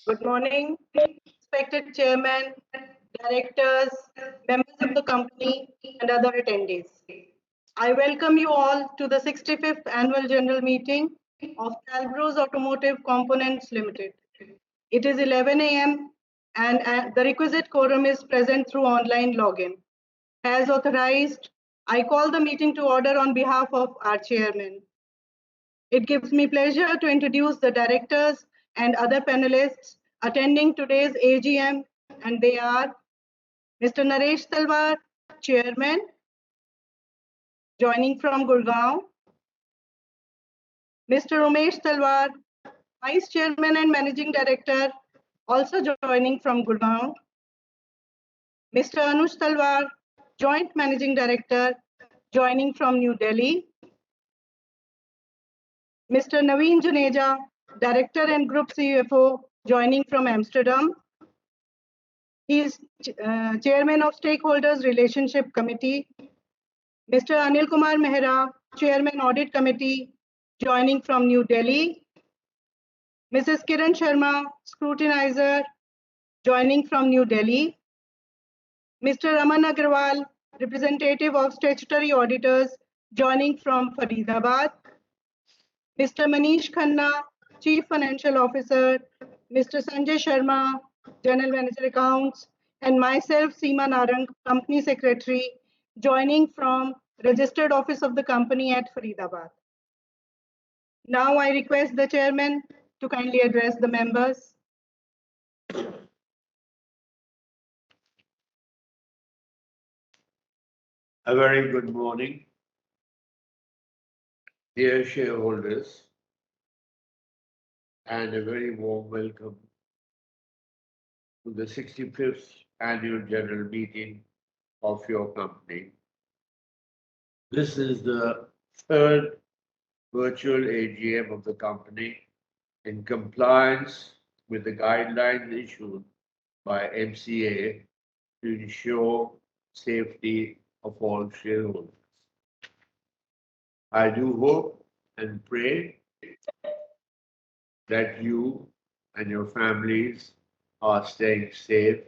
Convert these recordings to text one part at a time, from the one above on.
Good morning, respected chairman, directors, members of the company, and other attendees. I welcome you all to the 65th Annual General Meeting of Calbros Automotive Components Limited. It is 11 a.m. and the requisite quorum is present through online login. As authorized, I call the meeting to order on behalf of our chairman. It gives me pleasure to introduce the directors and other panelists attending today's AGM, and they are Mr. Naresh Talwar, Chairman, joining from Gurgaon, Mr. Umesh Talwar, Vice Chairman and Managing Director, also joining from Gurgaon, Mr. Anush Talwar, Joint Managing Director, joining from New Delhi, Mr. Naveen Juneja, Director and Group CFO, joining from Amsterdam. He is Chairman of Stakeholders Relationship Committee. Mr. Anil Kumar Mehra, Chairman Audit Committee, joining from New Delhi. Mrs. Kiran Sharma, Scrutinizer, joining from New Delhi. Mr. Raman Agrawal, Representative of Statutory Auditors, joining from Faridabad. Mr. Manish Khanna, Chief Financial Officer, Mr. Sanjay Sharma, General Manager Accounts, and myself, Seema Narang, Company Secretary, joining from Registered Office of the company at Faridabad. Now I request the Chairman to kindly address the members. A very good morning, dear shareholders, and a very warm welcome to the 65th Annual General Meeting of your company. This is the third virtual AGM of the company in compliance with the guidelines issued by MCA to ensure safety of all shareholders. I do hope and pray that you and your families are staying safe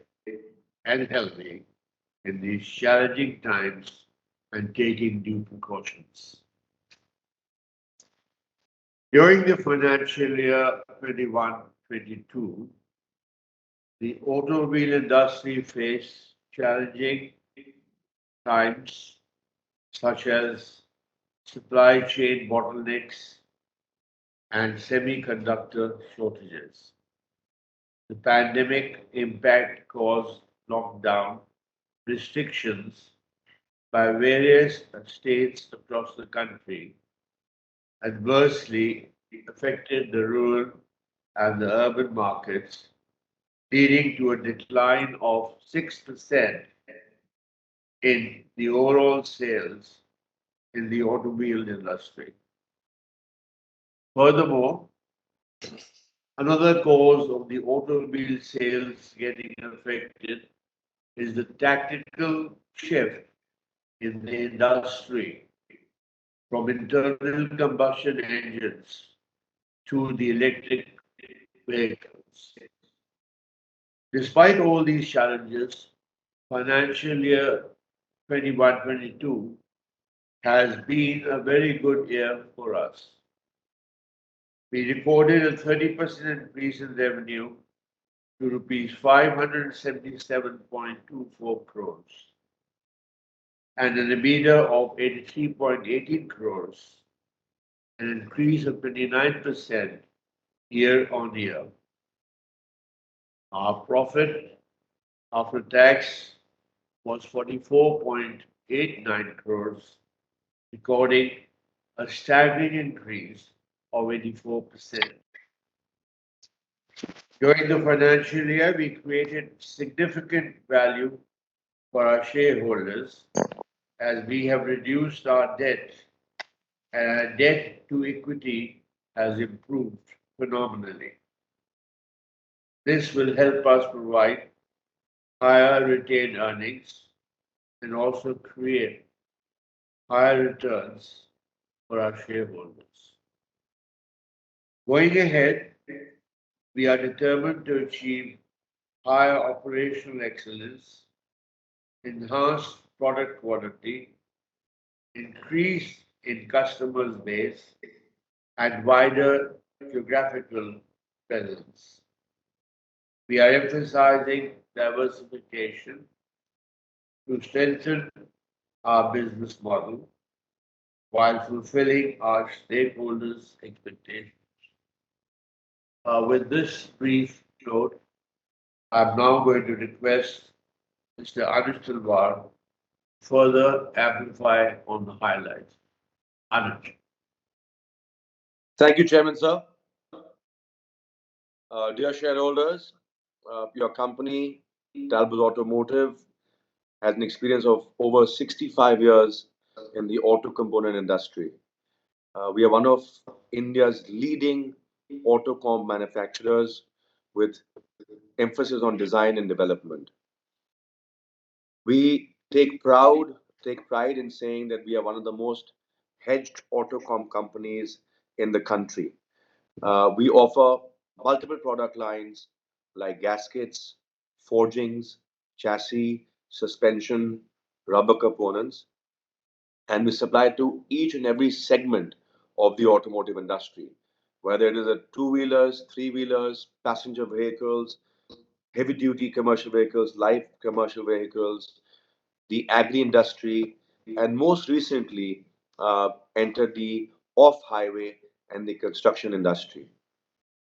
and healthy in these challenging times and taking due precautions. During the financial year 21-22, the automobile industry faced challenging times such as supply chain bottlenecks and semiconductor shortages. The pandemic impact caused lockdown restrictions by various states across the country adversely affected the rural and the urban markets, leading to a decline of 6% in the overall sales in the automobile industry. Furthermore, another cause of the automobile sales getting affected is the tactical shift in the industry from internal combustion engines to the electric vehicles. Despite all these challenges, financial year 21-22 has been a very good year for us. We recorded a 30% increase in revenue to rupees 577.24 crores and an EBITDA of 83.18 crores, an increase of 29% year on year. Our profit after tax was 44.89 crores, recording a staggering increase of 84%. During the financial year, we created significant value for our shareholders as we have reduced our debt and our debt to equity has improved phenomenally. This will help us provide higher retained earnings and also create higher returns for our shareholders. Going ahead, We are determined to achieve higher operational excellence, enhanced product quality, increase in customers base, and wider geographical presence. We are emphasizing diversification to strengthen our business model while fulfilling our stakeholders' expectations. With this brief note, I'm now going to request Mr. Anuj Talwar further amplify on the highlights. Anuj. Thank you, Chairman, sir. Dear shareholders, your company, Talbot Automotive, has an experience of over 65 years in the auto component industry. We are one of India's leading auto comp manufacturers with emphasis on design and development. We take pride in saying that we are one of the most hedged auto comp companies in the country. We offer multiple product lines like gaskets, forgings, chassis, suspension, rubber components, and we supply to each and every segment of the automotive industry, whether it is a two-wheelers, three-wheelers, passenger vehicles, heavy-duty commercial vehicles, light commercial vehicles, the agri industry, and most recently entered the off-highway and the construction industry.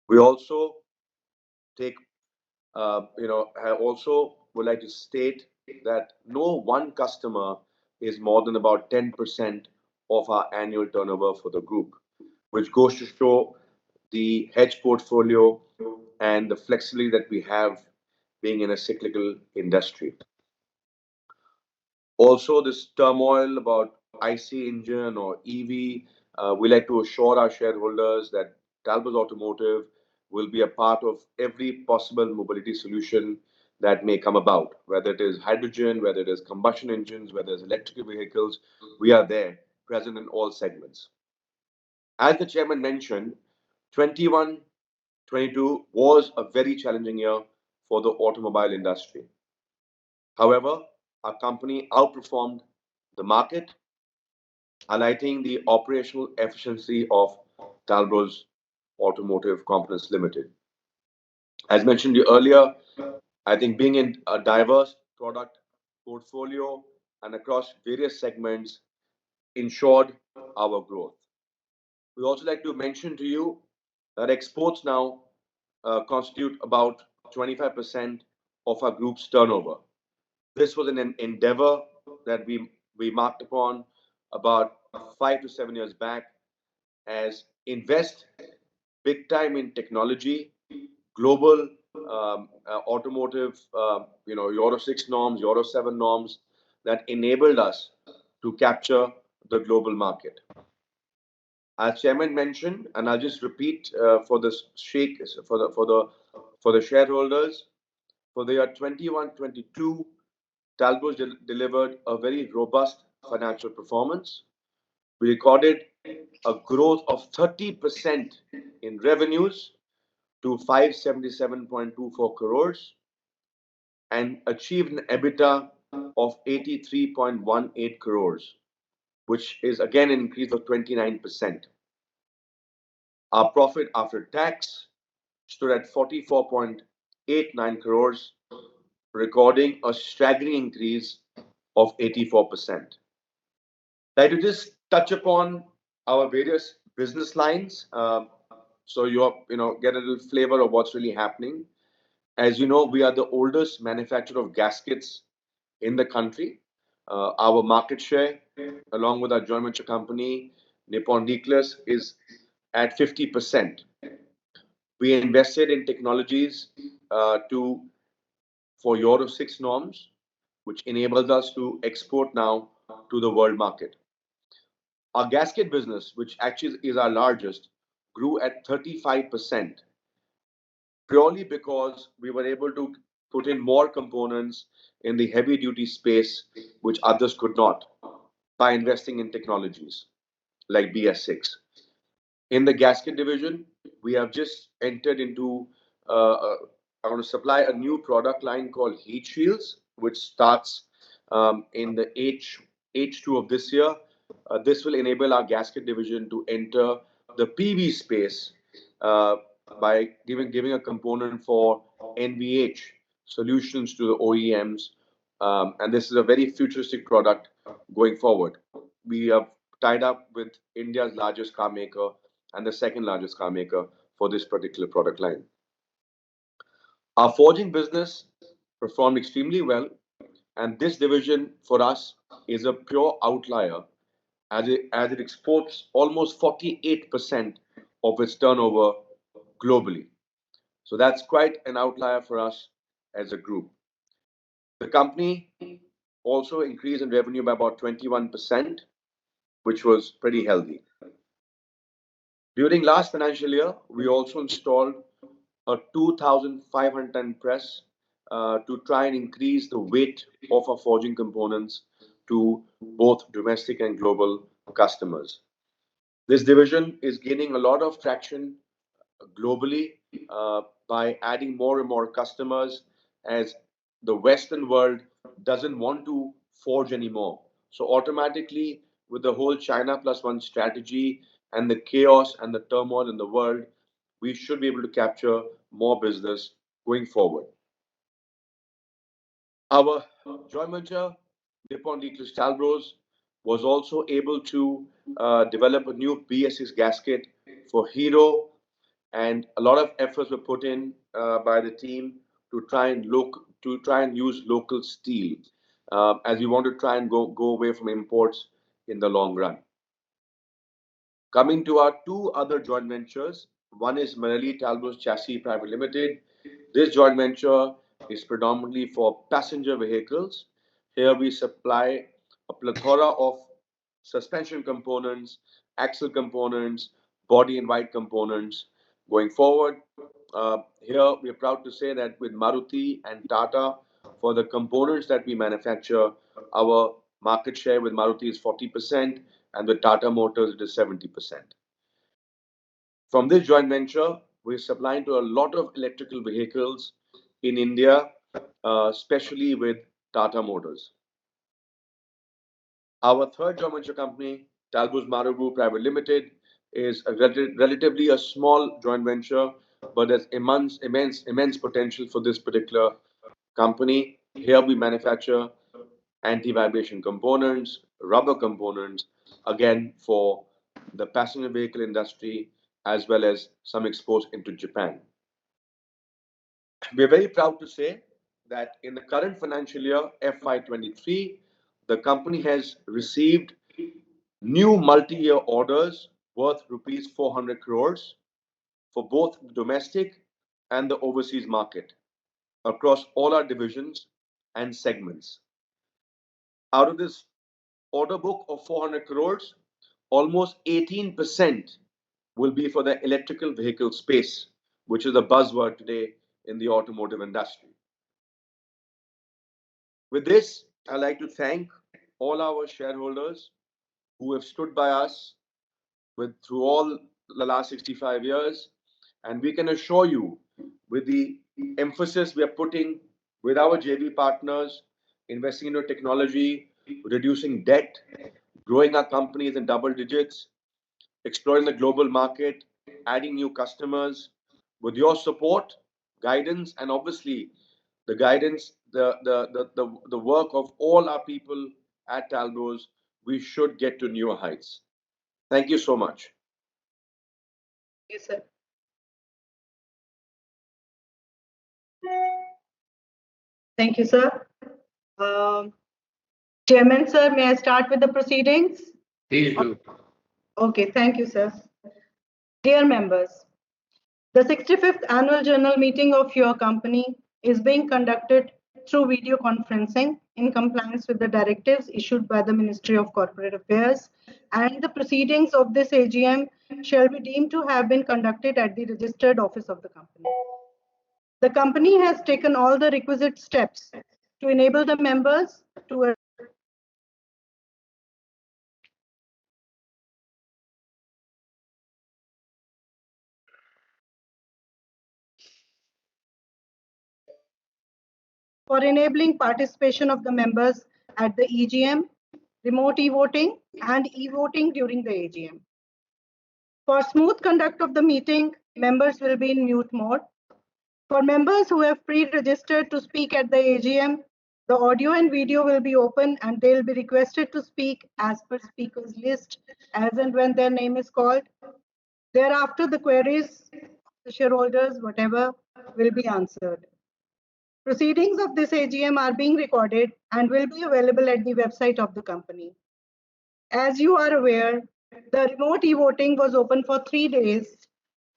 We also take, I also would like to state that no one customer is more than about 10% of our annual turnover for the group, which goes to show the hedge portfolio and the flexibility that we have being in a cyclical industry. Also, this turmoil about IC engine or EV, we like to assure our shareholders that Talbot Automotive will be a part of every possible mobility solution that may come about, whether it is hydrogen, whether it is combustion engines, whether it's electrical vehicles, we are there, present in all segments. As the chairman mentioned, 21-22 was a very challenging year for the automobile industry. However, our company outperformed the market, highlighting the operational efficiency of Talbot's Automotive Components Limited. As mentioned earlier, I think being in a diverse product portfolio and across various segments ensured our growth. We also like to mention to you that exports now constitute about 25% of our group's turnover. This was an endeavor that we marked upon about 5 to 7 years back as invest big time in technology, global automotive, Euro 6 norms, Euro 7 norms that enabled us to capture the global market. As chairman mentioned, and I'll just repeat for the shareholders, for the year 21-22, Talbot delivered a very robust financial performance. We recorded a growth of 30% in revenues to 577.24 crores and achieved an EBITDA of 83.18 crores, which is again an increase of 29%. Our profit after tax stood at 44.89 crores, recording a staggering increase of 84%. I'd like to just touch upon our various business lines, so you get a little flavor of what's really happening. As you know, we are the oldest manufacturer of gaskets in the country. Our market share, along with our joint venture company, Nippon Deckless, is at 50%. We invested in technologies for Euro 6 norms, which enables us to export now to the world market. Our gasket business, which actually is our largest, grew at 35%, purely because we were able to put in more components in the heavy duty space, which others could not, by investing in technologies like BS6. In the gasket division, we have just entered into are going to supply a new product line called Heat Shields, which starts in the H2 of this year. This will enable our gasket division to enter the PV space uh, by giving a component for NVH solutions to the OEMs. And this is a very futuristic product going forward. We have tied up with India's largest car maker and the second largest car maker for this particular product line. Our forging business performed extremely well, and this division for us is a pure outlier as it exports almost 48% of its turnover globally. So that's quite an outlier for us as a group. The company also increased in revenue by about 21%, which was pretty healthy. During last financial year, we also installed a 2,500 ton press to try and increase the weight of our forging components to both domestic and global customers. This division is gaining a lot of traction globally by adding more and more customers as the Western world doesn't want to forge anymore. So automatically, with the whole China plus one strategy and the chaos and the turmoil in the world, we should be able to capture more business going forward. Our joint venture, Nippon Lee Cristalbros, was also able to develop a new BS6 gasket for Hero, and a lot of efforts were put in by the team to try and use local steel, as we want to try and go away from imports in the long run. Coming to our two other joint ventures, one is Manali Talbos Chassis Private Limited. This joint venture is predominantly for passenger vehicles. Here we supply a plethora of suspension components, axle components, body and white components. Going forward, here we are proud to say that with Maruti and Tata, for the components that we manufacture, our market share with Maruti is 40%, and with Tata Motors it is 70%. From this joint venture, we're supplying to a lot of electrical vehicles in India, especially with Tata Motors. Our third joint venture company, Talbos Marugu Private Limited, is relatively a small joint venture, but there's immense potential for this particular company. Here we manufacture anti-vibration components, rubber components, again for the passenger vehicle industry as well as some exports into Japan. We're very proud to say that in the current financial year, FY23, the company has received new multi-year orders worth rupees 400 crores for both the domestic and the overseas market across all our divisions and segments. Out of this order book of 400 crores, almost 18% will be for the electrical vehicle space, which is a buzzword today in the automotive industry. With this, I'd like to thank all our shareholders who have stood by us through all the last 65 years. And we can assure you, with the emphasis we are putting with our JV partners, investing into technology, reducing debt, growing our companies in double digits, exploring the global market, adding new customers. With your support, guidance, and obviously the guidance, the work of all our people at Talbos, we should get to newer heights. Thank you so much. Yes, sir. Thank you, sir. Chairman, sir, may I start with the proceedings? Please do. Okay, thank you, sir. Dear members, the 65th annual general meeting of your company is being conducted through video conferencing in compliance with the directives issued by the Ministry of Corporate Affairs, and the proceedings of this AGM shall be deemed to have been conducted at the registered office of the company. The company has taken all the requisite steps to enable the members to for enabling participation of the members at the AGM, remote e-voting, and e-voting during the AGM. For smooth conduct of the meeting, members will be in mute mode. For members who have pre-registered to speak at the AGM, the audio and video will be open and they'll be requested to speak as per speakers list as and when their name is called. Thereafter, the queries, the shareholders, whatever, will be answered. Proceedings of this AGM are being recorded and will be available at the website of the company. As you are aware, the remote e-voting was open for 3 days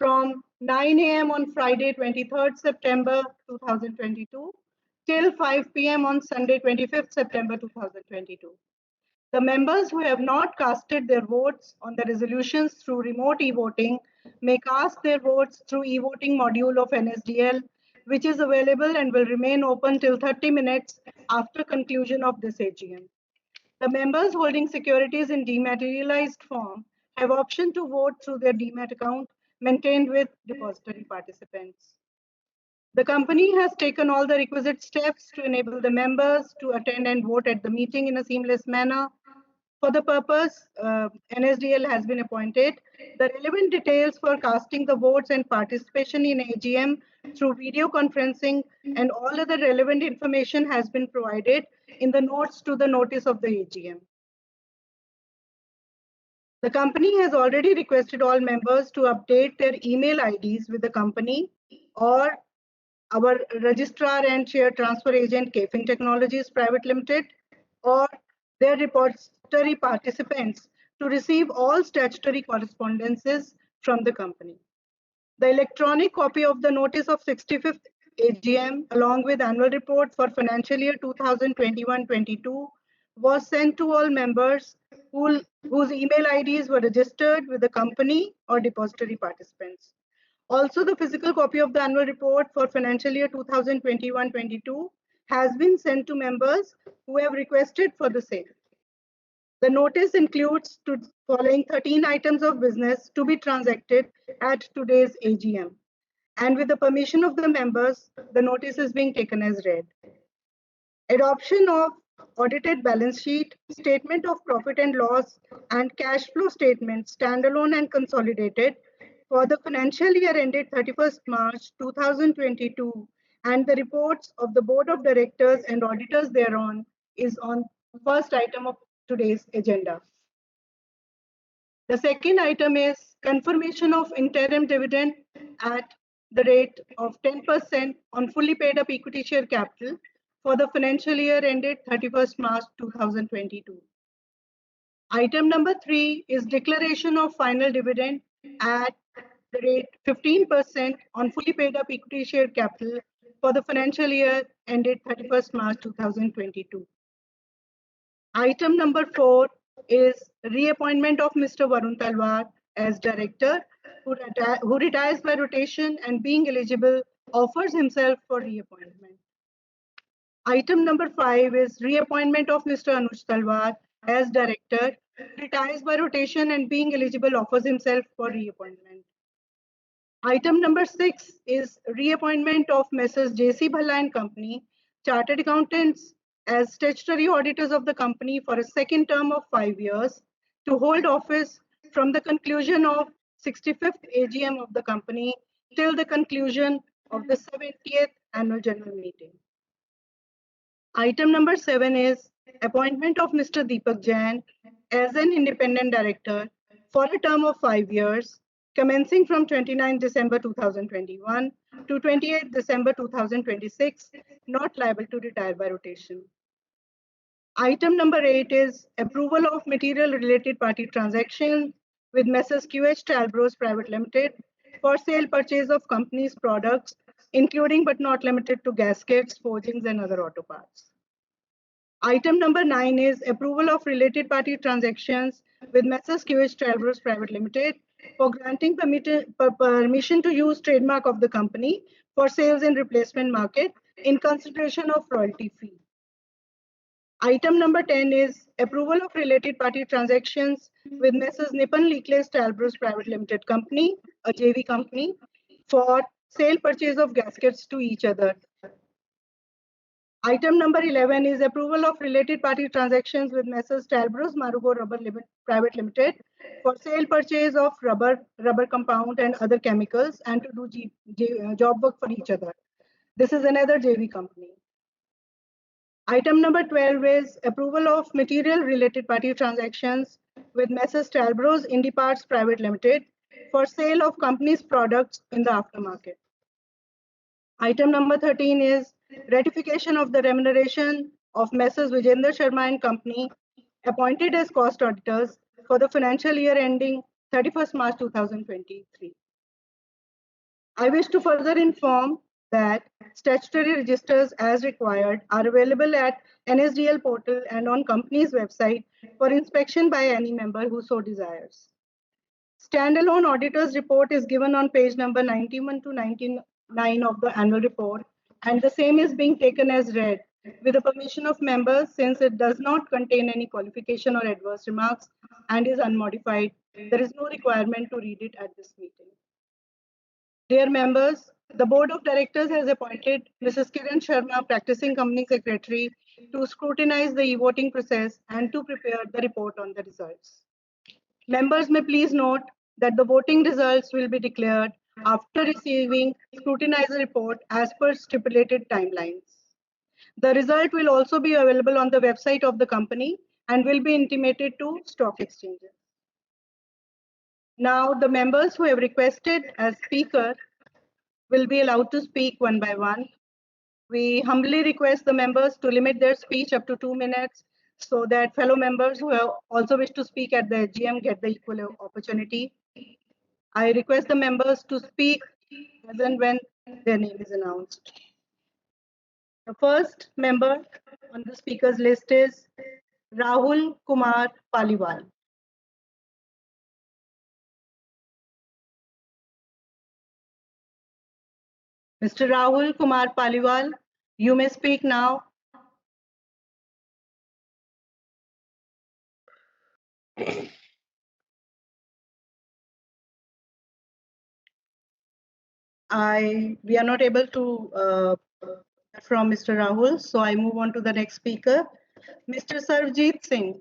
from 9 a.m. on Friday, 23rd September 2022 till 5 p.m. on Sunday, 25th September 2022. The members who have not casted their votes on the resolutions through remote e-voting may cast their votes through e-voting module of NSDL, which is available and will remain open till 30 minutes after conclusion of this AGM. The members holding securities in dematerialized form have option to vote through their demat account maintained with depository participants. The company has taken all the requisite steps to enable the members to attend and vote at the meeting in a seamless manner. For the purpose, NSDL has been appointed. The relevant details for casting the votes and participation in AGM through video conferencing and all other relevant information has been provided in the notes to the notice of the AGM. The company has already requested all members to update their email IDs with the company or our registrar and share transfer agent, KFin Technologies Private Limited, or their repository participants to receive all statutory correspondences from the company. The electronic copy of the notice of 65th AGM along with annual report for financial year 2021-22 was sent to all members whose email IDs were registered with the company or depository participants. Also, the physical copy of the annual report for financial year 2021-22 has been sent to members who have requested for the same. The notice includes the following 13 items of business to be transacted at today's AGM. And with the permission of the members, the notice is being taken as read. Adoption of audited balance sheet, statement of profit and loss, and cash flow statement, standalone and consolidated, for the financial year ended 31st March 2022, and the reports of the Board of Directors and auditors thereon is on the first item of today's agenda. The second item is confirmation of interim dividend at the rate of 10% on fully paid up equity share capital for the financial year ended 31st March 2022. Item number 3 is declaration of final dividend at the rate 15% on fully paid up equity share capital for the financial year ended 31st March 2022. Item number 4 is reappointment of Mr. Varun Talwar as director who retires by rotation and being eligible offers himself for reappointment. Item number 5 is reappointment of Mr. Anuj Talwar as director, retires by rotation and being eligible offers himself for reappointment. Item number 6 is reappointment of Messrs. J.C. Bhalla and Company, Chartered Accountants, as statutory auditors of the company for a second term of 5 years to hold office from the conclusion of 65th AGM of the company till the conclusion of the 70th annual general meeting. Item number 7 is appointment of Mr. Deepak Jain as an independent director for a term of 5 years, commencing from 29 December 2021 to 28 December 2026, not liable to retire by rotation. Item number 8 is approval of material related party transaction with Messrs. QH Talbros Private Limited for sale purchase of company's products, including but not limited to gaskets, forgings, and other auto parts. Item number 9 is approval of related party transactions with Messrs. QH Talbros Private Limited for granting permission to use trademark of the company for sales in replacement market in consideration of royalty fee. Item number 10 is approval of related party transactions with Messrs. Nippon Leakless Talbros Private Limited Company, a JV company, for sale purchase of gaskets to each other. Item number 11 is approval of related party transactions with Messrs. Talbros Marugo Rubber Private Limited for sale purchase of rubber compound and other chemicals and to do job work for each other. This is another JV company. Item number 12 is approval of material related party transactions with Messrs. Talbros Indy Parts Private Limited for sale of company's products in the aftermarket. Item number 13 is ratification of the remuneration of Messrs. Vijender Sharma and Company appointed as cost auditors for the financial year ending 31st March 2023. I wish to further inform that statutory registers as required are available at NSDL portal and on company's website for inspection by any member who so desires. Standalone auditor's report is given on page number 91 to 99 of the annual report, and the same is being taken as read with the permission of members since it does not contain any qualification or adverse remarks and is unmodified. There is no requirement to read it at this meeting. Dear members, the Board of Directors has appointed Mrs. Kiran Sharma, Practicing Company Secretary, to scrutinize the e-voting process and to prepare the report on the results. Members may please note that the voting results will be declared after receiving scrutinizer report as per stipulated timelines. The result will also be available on the website of the company and will be intimated to stock exchanges. Now, the members who have requested as speaker will be allowed to speak one by one. We humbly request the members to limit their speech up to 2 minutes so that fellow members who have also wish to speak at the AGM get the equal opportunity. I request the members to speak as and when their name is announced. The first member on the speakers list is Rahul Kumar Paliwal. Mr. Rahul Kumar Paliwal, you may speak now. We are not able to from Mr. Rahul, so I move on to the next speaker, Mr. Sarvjit Singh.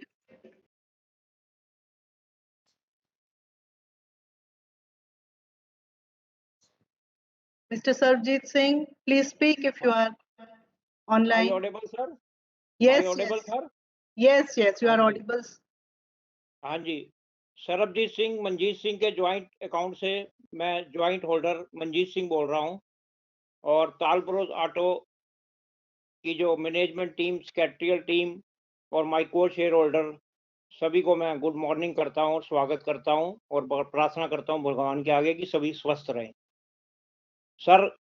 Mr. Sarvjit Singh, please speak if you are online. Am I audible, sir? Yes, Am I audible, yes. sir? Yes, you are audible. हाँ जी, सरबजीत सिंह मंजीत सिंह के joint account से मैं joint holder Manjeet Singh बोल रहा हूं और तालब्रोज auto की जो मैनेजमेंट टीम, सेक्रेटरियल टीम और माय को शेयर होल्डर सभी को मैं गुड मॉर्निंग करता हूं और स्वागत करता हूं और प्रार्थना करता हूं भगवान के आगे कि सभी स्वस्थ रहें। सर,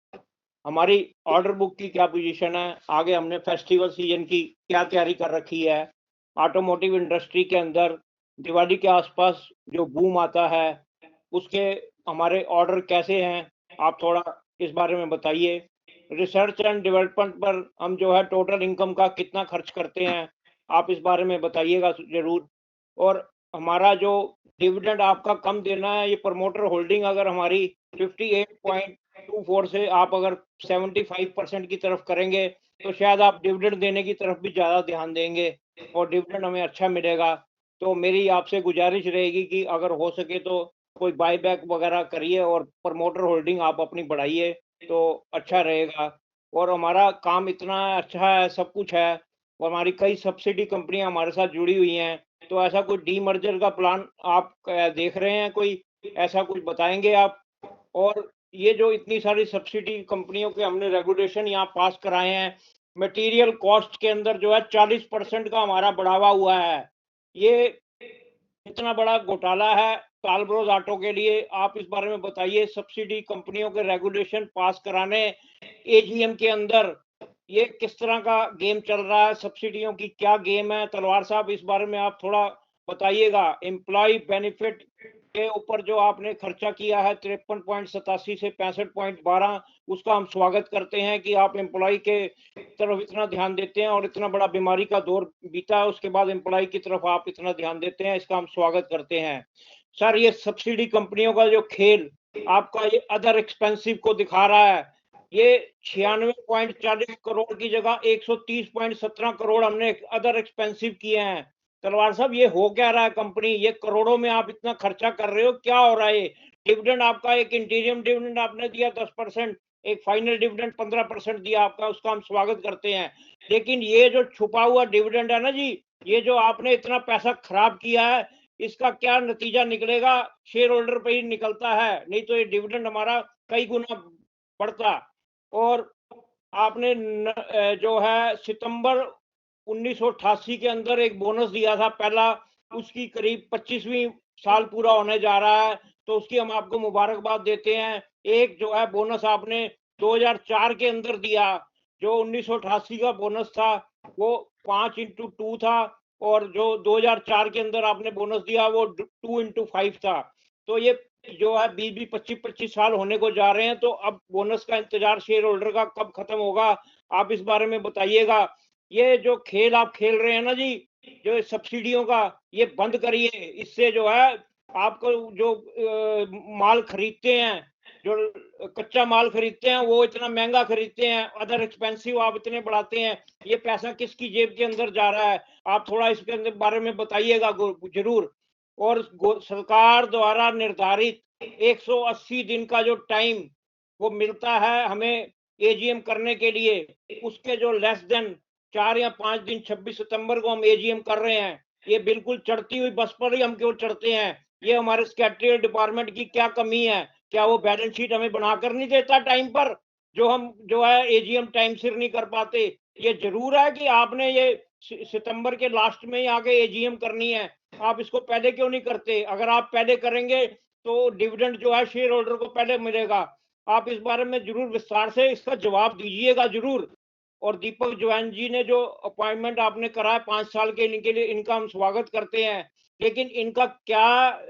हमारी ऑर्डर बुक की क्या पोजीशन है, आगे हमने फेस्टिवल सीजन की क्या तैयारी कर रखी है, ऑटोमोटिव इंडस्ट्री के अंदर दिवाली के आसपास जो बूम आता है उसके हमारे ऑर्डर कैसे हैं, आप थोड़ा इस बारे में बताइए। रिसर्च एंड डेवलपमेंट पर हम जो है टोटल इनकम का कितना खर्च करते हैं, आप इस बारे में बताइएगा जरूर। और हमारा जो डिविडेंड आपका कम देना है, ये प्रमोटर होल्डिंग अगर हमारी 58.24 से आप अगर 75% की तरफ करेंगे तो शायद आप डिविडेंड देने की तरफ भी ज्यादा ध्यान देंगे और डिविडेंड हमें अच्छा मिलेगा। तो मेरी आपसे गुजारिश रहेगी कि अगर हो सके तो कोई बायबैक वगैरह करिए और प्रमोटर होल्डिंग आप अपनी बढ़ाइए तो अच्छा रहेगा। और हमारा काम इतना अच्छा है, सब कुछ है और हमारी कई सब्सिडी कंपनियां हमारे साथ जुड़ी हुई हैं, तो ऐसा कोई डीमर्जर का प्लान आप देख रहे हैं, कोई ऐसा कुछ बताएंगे आप। और ये जो इतनी सारी सब्सिडी कंपनियों के हमने रेगुलेशन यहाँ पास कराए हैं, मटेरियल कॉस्ट के अंदर जो है 40% का हमारा बढ़ावा हुआ है, ये इतना बड़ा घोटाला है तालब्रोज ऑटो के लिए। आप इस बारे में बताइए, सब्सिडी कंपनियों के रेगुलेशन पास कराने एजीएम के अंदर ये किस तरह का गेम चल रहा है, सब्सिडियों की क्या गेम है। तलवार साहब, इस बारे में आप थोड़ा बताइएगा। एम्प्लॉय बेनिफिट के ऊपर जो आपने खर्चा किया है 53.87 से 65.12, उसका हम स्वागत करते हैं कि आप एम्प्लॉय के तरफ इतना ध्यान देते हैं और इतना बड़ा बीमारी का दौर बीता है उसके बाद एम्प्लॉय की तरफ आप इतना ध्यान देते हैं, इसका हम स्वागत करते हैं। सर, ये सब्सिडी कंपनियों का जो खेल आपका ये अदर एक्सपेंसिव को दिखा रहा है, ये 96.40 करोड़ की जगह 130.17 करोड़ हमने अदर एक्सपेंसिव किए हैं। तलवार साहब, ये हो क्या रहा है कंपनी? ये करोड़ों में आप इतना खर्चा कर रहे हो, क्या हो रहा है? डिविडेंड आपका एक इंटीरियम डिविडेंड आपने दिया 10%, एक फाइनल डिविडेंड 15% दिया आपका, उसका हम स्वागत करते हैं। लेकिन ये जो छुपा हुआ डिविडेंड है ना जी, ये जो आपने इतना पैसा खराब किया है, इसका क्या नतीजा निकलेगा? शेयर होल्डर पे ही निकलता है, नहीं तो ये डिविडेंड हमारा कई गुना बढ़ता। और आपने जो है सितंबर 1988 के अंदर एक बोनस दिया था पहला, उसकी करीब 25वीं साल पूरा होने जा रहा है, तो उसकी हम आपको मुबारकबाद देते हैं। एक जो है बोनस आपने 2004 के अंदर दिया, जो 1988 का बोनस था वो 5x2 था, और जो 2004 के अंदर आपने बोनस दिया वो 2x5 था। तो ये जो है 20 25 साल होने को जा रहे हैं, तो अब बोनस का इंतजार शेयर होल्डर का कब खत्म होगा, आप इस बारे में बताइएगा। ये जो खेल आप खेल रहे हैं ना जी, जो सब्सिडियों का, ये बंद करिए। इससे जो है आपको जो माल खरीदते हैं, जो कच्चा माल खरीदते हैं, वो इतना महंगा खरीदते हैं, अदर एक्सपेंसिव आप इतने बढ़ाते हैं, ये पैसा किसकी जेब के अंदर जा रहा है? आप थोड़ा इसके अंदर बारे में बताइएगा जरूर। और सरकार द्वारा निर्धारित 180 दिन का जो टाइम वो मिलता है हमें एजीएम करने के लिए, उसके जो लेस देन 4 या 5 दिन 26 सितंबर को हम एजीएम कर रहे हैं, ये बिल्कुल चढ़ती हुई बस पर ही हम क्यों चढ़ते हैं? ये हमारे सेक्रेटरी डिपार्टमेंट की क्या कमी है? क्या वो बैलेंस शीट हमें बनाकर नहीं देता टाइम पर, जो हम जो है एजीएम टाइम सिर नहीं कर पाते? ये जरूर है कि आपने ये सितंबर के लास्ट में ही आके एजीएम करनी है, आप इसको पहले क्यों नहीं करते? अगर आप पहले करेंगे तो डिविडेंड जो है शेयर होल्डर को पहले मिलेगा। आप इस बारे में जरूर विस्तार से इसका जवाब दीजिएगा जरूर। और दीपक जैन जी ने जो अपॉइंटमेंट आपने करा है 5 साल के लिए, इनका हम स्वागत करते हैं, लेकिन इनका क्या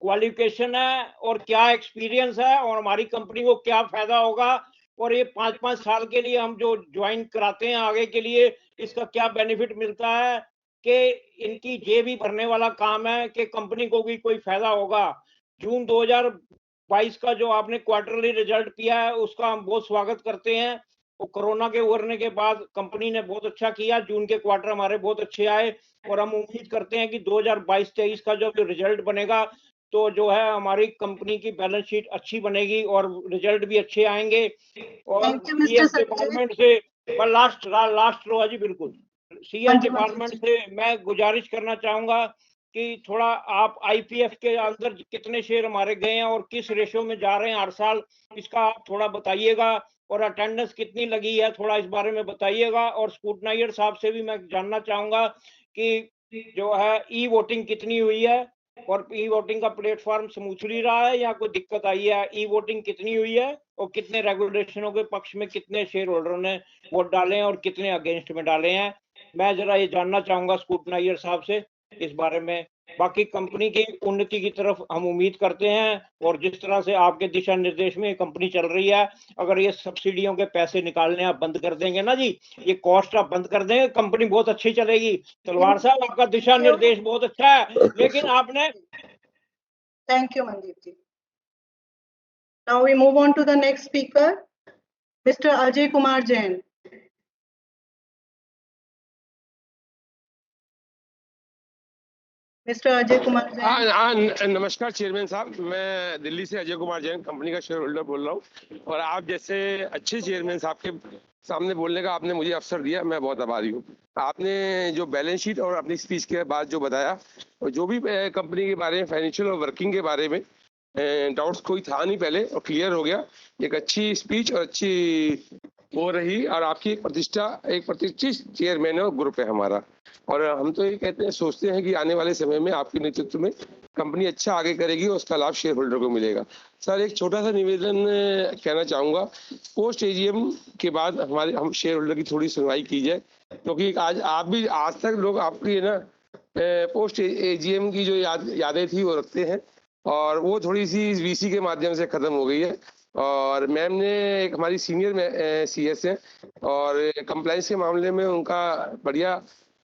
क्वालिफिकेशन है और क्या एक्सपीरियंस है और हमारी कंपनी को क्या फायदा होगा? और ये 5-5 साल के लिए हम जो ज्वाइन कराते हैं आगे के लिए, इसका क्या बेनिफिट मिलता है? कि इनकी जेब ही भरने वाला काम है कि कंपनी को भी कोई फायदा होगा? जून 2022 का जो आपने क्वार्टरली रिजल्ट किया है, उसका हम बहुत स्वागत करते हैं। और कोरोना के उभरने के बाद कंपनी ने बहुत अच्छा किया, जून के क्वार्टर हमारे बहुत अच्छे आए, और हम उम्मीद करते हैं कि 2022-23 का जो रिजल्ट बनेगा, तो जो है हमारी कंपनी की बैलेंस शीट अच्छी बनेगी और रिजल्ट भी अच्छे आएंगे। और thank you mister CS Sanjay. Department से लास्ट रो है जी, बिल्कुल। सीएस हाँ जी, डिपार्टमेंट से मैं गुजारिश करना चाहूंगा कि थोड़ा आप आईपीएफ के अंदर कितने शेयर हमारे गए हैं और किस रेशो में जा रहे हैं हर साल, इसका आप थोड़ा बताइएगा। और अटेंडेंस कितनी लगी है, थोड़ा इस बारे में बताइएगा। और स्कूटनाइजर साहब से भी मैं जानना चाहूंगा कि जो है ई वोटिंग कितनी हुई है, और ई वोटिंग का प्लेटफॉर्म स्मूथली रहा है या कोई दिक्कत आई है? ई वोटिंग कितनी हुई है और कितने रेगुलेशनों के पक्ष में कितने शेयर होल्डरों ने वोट डाले हैं और कितने अगेंस्ट में डाले हैं? मैं जरा ये जानना चाहूंगा स्कूटनाइजर साहब से इस बारे में। बाकी कंपनी की उन्नति की तरफ हम उम्मीद करते हैं, और जिस तरह से आपके दिशा निर्देश में कंपनी चल रही है, अगर ये सब्सिडियों के पैसे निकालने आप बंद कर देंगे ना जी, ये कॉस्ट आप बंद कर देंगे, कंपनी बहुत अच्छी चलेगी। तलवार साहब, आपका दिशा निर्देश बहुत अच्छा है, लेकिन आपने thank you Mandeep ji. Now we move on to the next speaker, mister Ajay Kumar Jain. Mister Ajay Kumar Jain. नमस्कार चेयरमैन साहब, मैं दिल्ली से अजय कुमार जैन कंपनी का शेयर होल्डर बोल रहा हूँ, और आप जैसे अच्छे चेयरमैन साहब के सामने बोलने का आपने मुझे अवसर दिया, मैं बहुत आभारी हूँ। आपने जो बैलेंस शीट और अपनी स्पीच के बाद जो बताया, और जो भी कंपनी के बारे में फाइनेंशियल और वर्किंग के बारे में डाउट्स कोई था नहीं पहले, और क्लियर हो गया। एक अच्छी स्पीच और अच्छी हो रही, और आपकी एक प्रतिष्ठित चेयरमैन और ग्रुप है हमारा, और हम तो ये कहते हैं, सोचते हैं कि आने वाले समय में आपके नेतृत्व में कंपनी अच्छा आगे करेगी और उसका लाभ शेयर होल्डर को मिलेगा। सर, एक छोटा सा निवेदन कहना चाहूंगा, पोस्ट एजीएम के बाद हम शेयर होल्डर की थोड़ी सुनवाई की जाए, क्योंकि आज तक लोग आपकी है ना पोस्ट एजीएम की जो यादें थी वो रखते हैं, और वो थोड़ी सी वीसी के माध्यम से खत्म हो गई है। और मैम ने एक हमारी सीनियर सीएस है, और कंप्लाइंस के मामले में उनका बढ़िया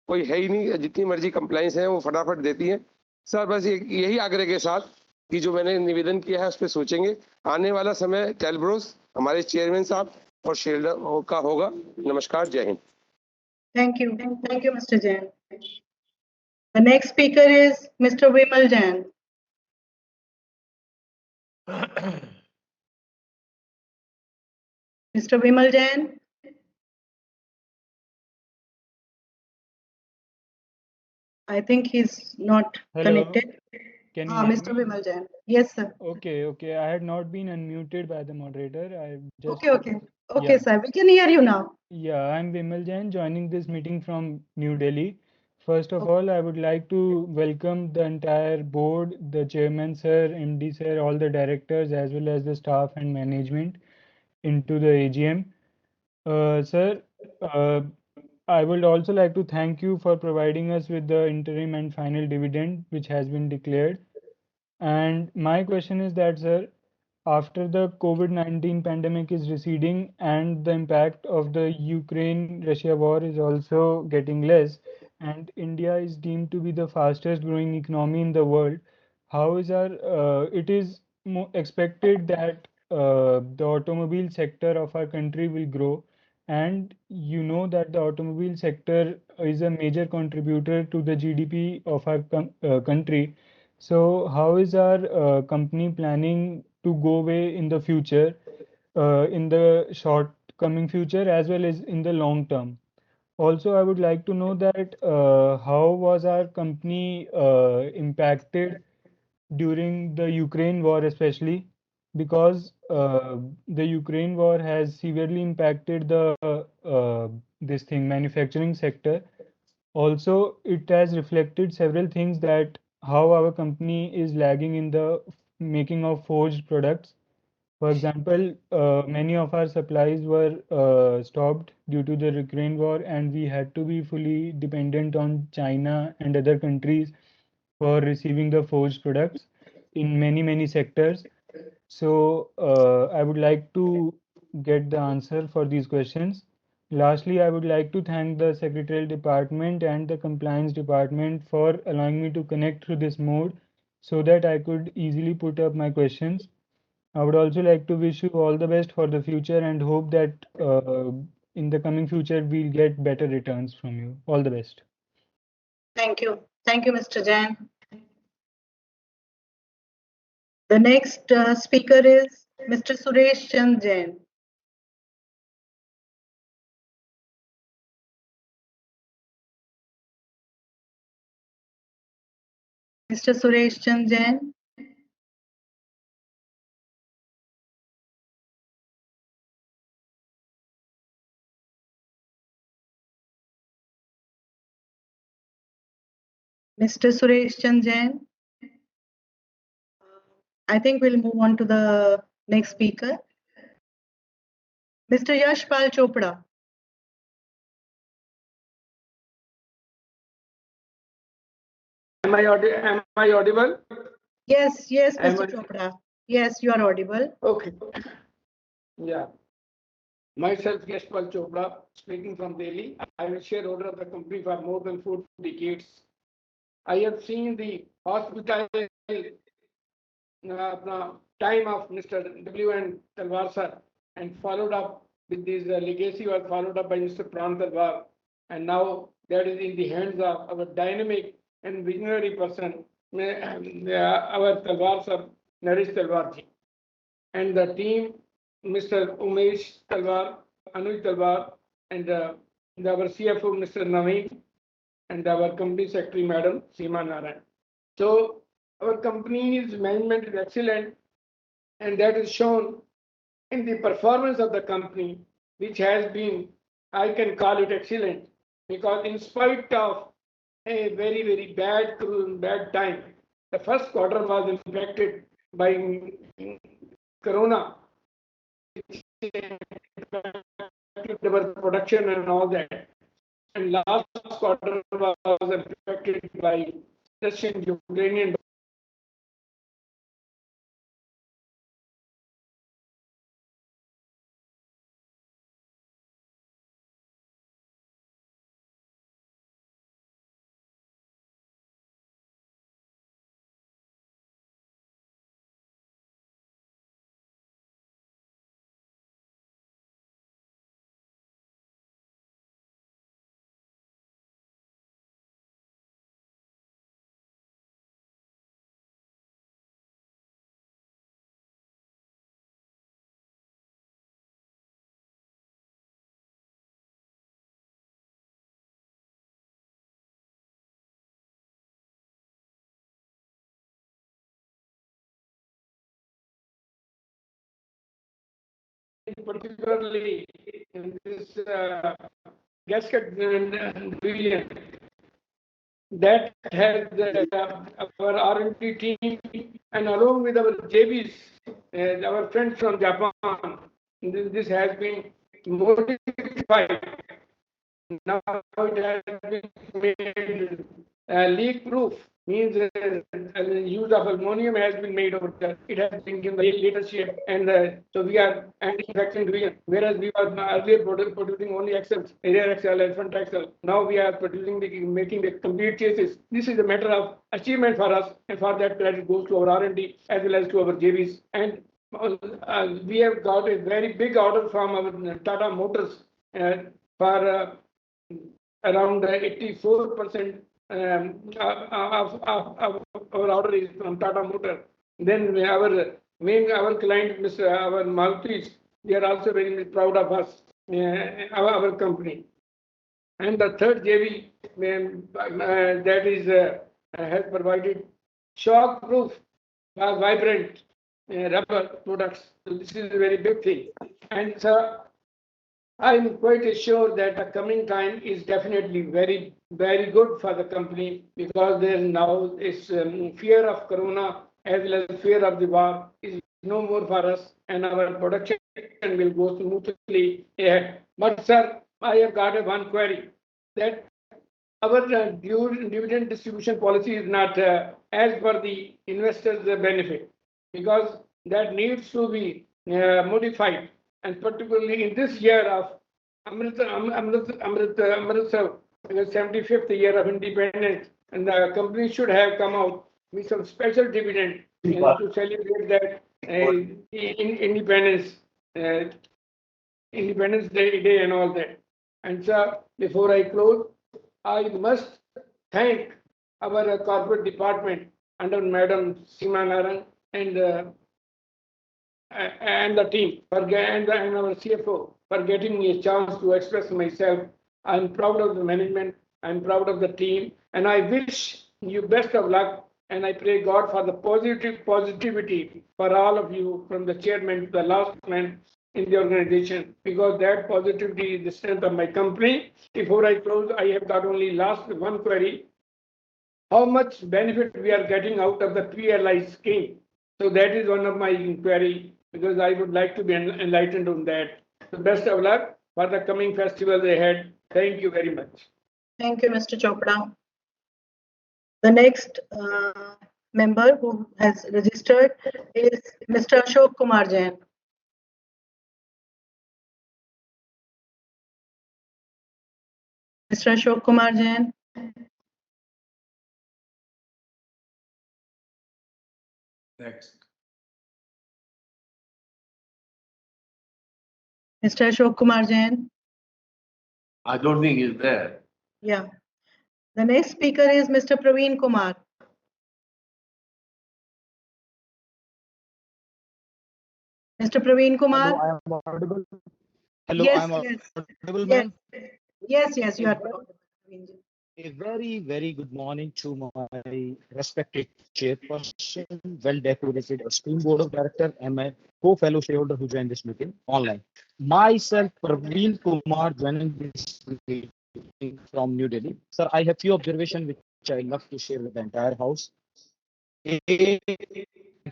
कोई है ही नहीं, जितनी मर्जी कंप्लाइंस है वो फटाफट देती है। सर, बस यही आग्रह के साथ कि जो मैंने निवेदन किया है उस पर सोचेंगे। आने वाला समय टेलब्रोस हमारे चेयरमैन साहब और शेयरहोल्डर का होगा। नमस्कार, जय Hind. Thank you. Thank you, Mr. Jain. The next speaker is Mr. Vimal Jain. Mr. Vimal Jain. I think he's not Hello. connected. Can you hear Mr. me? Vimal Jain. Yes, sir. Okay. I had not been unmuted by the moderator. I just Okay, Yeah. sir. We can hear you now. Yeah, I'm Vimal Jain joining this meeting from New Delhi. First of Okay. all, I would like to welcome the entire board, the chairman sir, MD sir, all the directors as well as the staff and management into the AGM. Sir, I would also like to thank you for providing us with the interim and final dividend which has been declared. And my question is that, sir, after the COVID-19 pandemic is receding and the impact of the Ukraine-Russia war is also getting less, and India is deemed to be the fastest growing economy in the world, how is it is expected that the automobile sector of our country will grow, and you know that the automobile sector is a major contributor to the GDP of our country. So how is our company planning to go away in the future, in the short coming future as well as in the long term? Also, I would like to know that how was our company impacted during the Ukraine war, especially because the Ukraine war has severely impacted the this thing manufacturing sector. Also, it has reflected several things that how our company is lagging in the making of forged products. For example, many of our supplies were stopped due to the Ukraine war, and we had to be fully dependent on China and other countries for receiving the forged products in many sectors. So I would like to get the answer for these questions. Lastly, I would like to thank the Secretarial Department and the Compliance Department for allowing me to connect through this mode so that I could easily put up my questions. I would also like to wish you all the best for the future and hope that in the coming future we'll get better returns from you. All the best. Thank you. Thank you, Mr. Jain. The next speaker is Mr. Suresh Chand Jain. Mr. Suresh Chand Jain. Mr. Suresh Chand Jain. I think we'll move on to the next speaker. Mr. Yashpal Chopra. Am I audible? Yes, Am Mr. I- Chopra. Yes, you are audible. Okay. Yeah. Myself, Yashpal Chopra, speaking from Delhi. I am a shareholder of the company for more than 4 decades. I have seen the hospital time of Mr. W. and Talwar sir, and followed up with this legacy was followed up by Mr. Pran Talwar, and now that is in the hands of our dynamic and visionary person, our Talwar sir, Naresh Talwar ji, and the team, Mr. Umesh Talwar, Anuj Talwar, and our CFO, Mr. Naveen, and our company secretary, Madam Seema Narayan. So our company's management is excellent, and that is shown in the performance of the company, which has been, I can call it excellent, because in spite of a very bad time, the first quarter was impacted by Corona, our production and all that. And last quarter was affected by Russian Ukrainian particularly in this gasket division, that has our R&D team, and along with our JVs, our friends from Japan, this has been modified. Now it has been made leak proof, means the use of aluminum has been made over there. It has been given the latest shape, and so we are anti-manufacturing division. Whereas we were earlier producing only axles, rear axle, and front axle. Now we are making the complete chases. This is a matter of achievement for us, and for that credit goes to our R&D as well as to our JVs. And we have got a very big order from our Tata Motors for around 84% of our order is from Tata Motor. Then our client, our Maltese, they are also very much proud of us, our company. And the third JV that is has provided shock-proof, vibrant rubber products. So this is a very big thing. And I'm quite sure that the coming time is definitely very, very good for the company, because there now is fear of corona as well as fear of the war is no more for us, and our production will go smoothly ahead. But sir, I have got one query, that our dividend distribution policy is not as per the investors' benefit, because that needs to be modified, and particularly in this year of Amritsar, 75th year of independence, and the company should have come out with some special dividend to celebrate that independence, Independence Day and all that. And sir, before I close, I must thank our corporate department under Madam Seema Narang and the team and our CFO for getting me a chance to express myself. I'm proud of the management. I'm proud of the team, and I wish you best of luck. And I pray God for the positivity for all of you, from the chairman to the last man in the organization, because that positivity is the strength of my company. Before I close, I have got only last one query. How much benefit we are getting out of the PLI scheme? So that is one of my inquiry, because I would like to be enlightened on that. So best of luck for the coming festivals ahead. Thank you very much. Thank you, Mr. Chopra. The next member who has registered is Mr. Ashok Kumar Jain. Mr. Ashok Kumar Jain. Next. Mr. Ashok Kumar Jain. I don't think he's there. Yeah. The next speaker is Mr. Praveen Kumar. Mr. Praveen Kumar. Hello, I am audible. Hello, Yes, I am yes. audible, Yes, ma'am. yes, you are. A very, very good morning to my respected chairperson, well-decorated esteemed board of director, and my co-fellow shareholder who joined this meeting online. Myself, Praveen Kumar, joining this meeting from New Delhi. Sir, I have few observations which I love to share with the entire house. Thank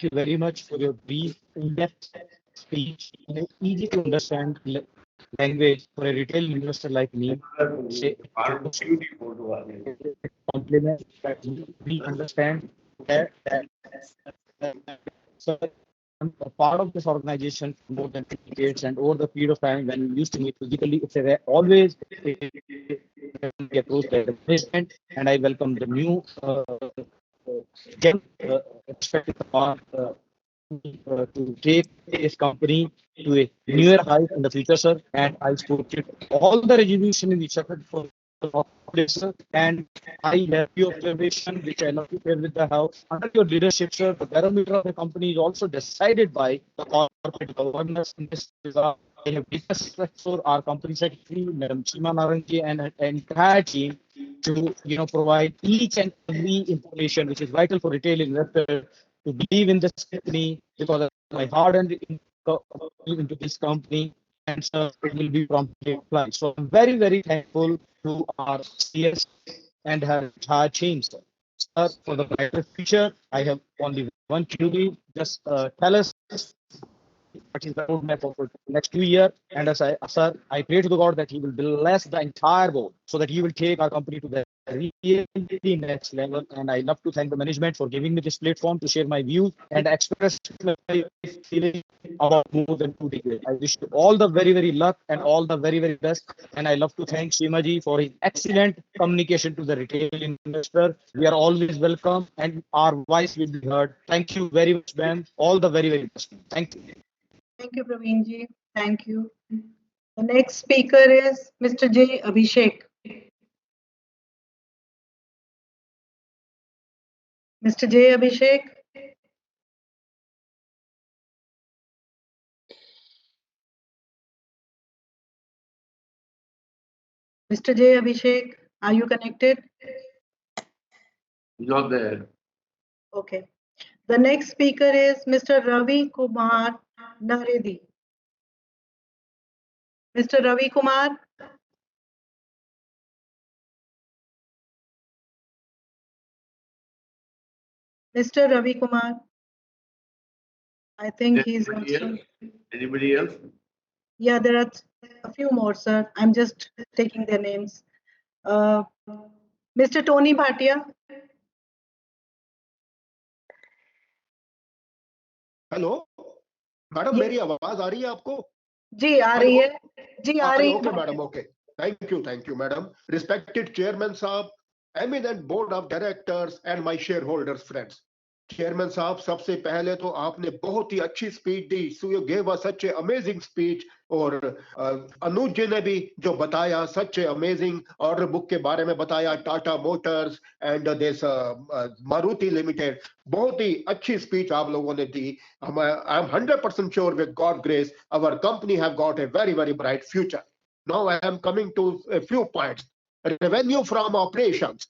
you very much for your brief, in-depth speech in an easy to understand language for a retail investor like me. Compliment that we understand that so I'm a part of this organization for more than 50 years, and over the period of time when we used to meet physically, it's always a approach by the management, and I welcome the new expected to take this company to a newer height in the future, sir. And I supported all the resolution in the chapter for this, sir. And I have your observation, which I love to share with the house. Under your leadership, sir, the barometer of the company is also decided by the corporate governance in this regard. I have discussed for our company secretary, Madam Seema Narangi, and an entire team to provide each and every information which is vital for retail investors to believe in this company, because of my hard earned into this company. and sir, it will be promptly applied. So I'm very, very thankful to our CS and her entire team, sir. Sir, for the brighter future, I have only one query. Just tell us what is the roadmap for the next 2 years. And as I, sir, I pray to the God that He will bless the entire board so that He will take our company to the really next level. And I love to thank the management for giving me this platform to share my views and express my feeling about more than 2 decades. I wish you all the very, very luck and all the very, very best. And I love to thank Shimaji for his excellent communication to the retail investor. We are always welcome and our voice will be heard. Thank you very much, ma'am. All the very, very best. Thank you. Thank you, Praveen ji. Thank you. The next speaker is Mr. J. Abhishek. Mr. J. Abhishek. Mr. J. Abhishek, are you connected? Not there. Okay. The next speaker is Mr. Ravi Kumar Naredi. Mr. Ravi Kumar. Mr. Ravi Kumar. I think he's Anybody also. else? Anybody else? Yeah, there are a few more, sir. I'm just taking their names. Mr. Tony Bhatia. Hello madam, Yes. मेरी आवाज आ रही है आपको? जी आ रही hello, है जी आ रही है okay madam, okay, thank you madam. Respected chairman साहब, eminent board of directors and my share holders friends. Chairman साहब, सबसे पहले तो आपने बहुत ही अच्छी स्पीच दी. So you gave us such a amazing speech. और अनुज जी ने भी जो बताया, such a amazing order book के बारे में बताया, Tata Motors and this Maruti Limited. बहुत ही अच्छी स्पीच आप लोगों ने दी. I am 100% sure with God grace our company have got a very, very bright future. Now I am coming to a few points. Revenue from operations.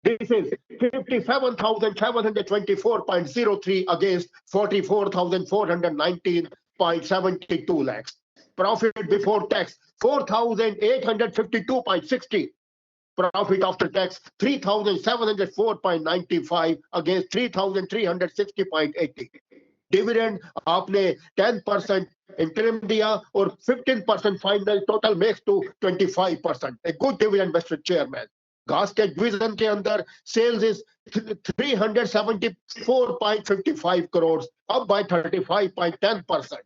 This is 57,724.03 against 44,419.72 lakhs. Profit before tax 4,852.60. Profit after tax 3,704.95 against 3,360.80. Dividend आपने 10% interim दिया और 15% final. Total makes to 25%. A good dividend mister chairman. घास के division के अंदर sales is 374.55 crores, up by 35.10%.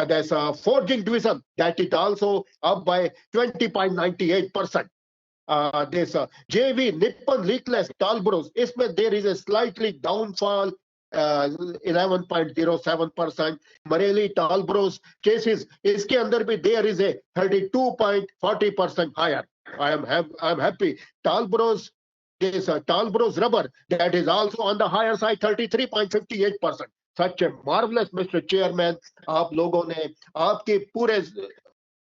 There's a forging division that is also up by 20.98%. This JV Nippon Leakless Talbros, इसमें there is a slightly downfall, 11.07%. Marelli Talbros cases, इसके अंदर भी there is a 32.40% higher. I'm happy. Talbros, this Talbros rubber, that is also on the higher side, 33.58%. Such a marvelous, Mr. Chairman. आप लोगों ने आपके